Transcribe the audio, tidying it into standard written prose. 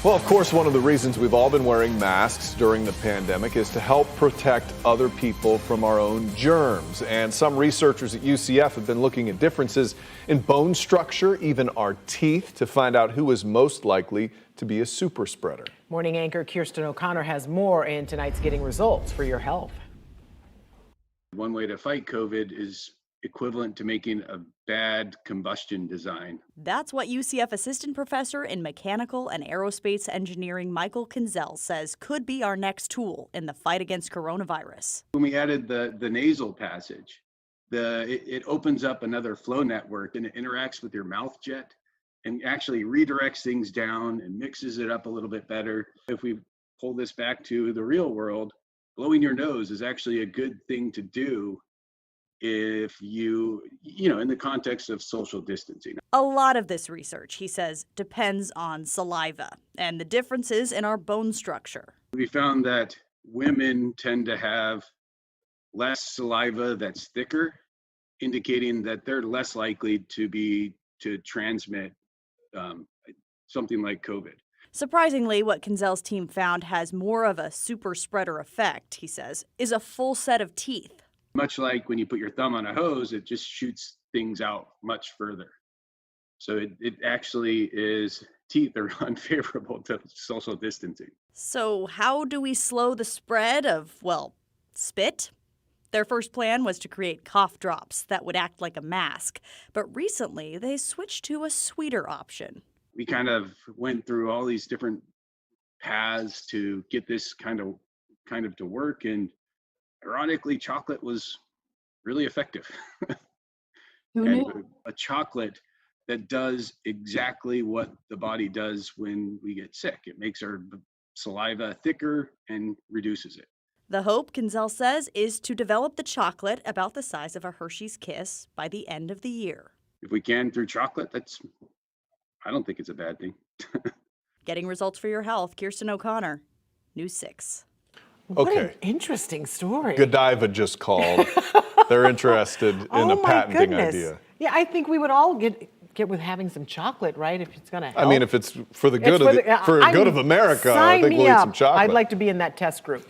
Well, of course, one of the reasons we've all been wearing masks during the pandemic is to help protect other people from our own germs. And some researchers at UCF have been looking at differences in bone structure, even our teeth, to find out who is most likely to be a super spreader. Morning anchor Kirsten O'Connor has more in tonight's Getting Results for Your Health. One way to fight COVID is equivalent to making a bad combustion design. That's what UCF assistant professor in mechanical and aerospace engineering Michael Kinzel says could be our next tool in the fight against coronavirus. When we added the nasal passage, it opens up another flow network and it interacts with your mouth jet and actually redirects things down and mixes it up a little bit better. If we pull this back to the real world, blowing your nose is actually a good thing to do if you know, in the context of social distancing. A lot of this research, he says, depends on saliva and the differences in our bone structure. We found that women tend to have less saliva that's thicker, indicating that they're less likely to transmit something like COVID. Surprisingly, what Kinzel's team found has more of a super spreader effect, he says, is a full set of teeth. Much like when you put your thumb on a hose, it just shoots things out much further. So it actually is, teeth are unfavorable to social distancing. So how do we slow the spread of, well, spit? Their first plan was to create cough drops that would act like a mask. But recently, they switched to a sweeter option. We kind of went through all these different paths to get this kind of to work, and ironically, chocolate was really effective. Who knew? A chocolate that does exactly what the body does when we get sick. It makes our saliva thicker and reduces it. The hope, Kinzel says, is to develop the chocolate about the size of a Hershey's Kiss by the end of the year. If we can through chocolate, I don't think it's a bad thing. Getting Results for Your Health, Kirsten O'Connor, News 6. What Okay. an interesting story. Godiva just called. They're interested in a patenting idea. Yeah, I think we would all get with having some chocolate, right? If it's going to help. I mean, if it's for the good of America, I think we'll eat some chocolate. I'd like to be in that test group.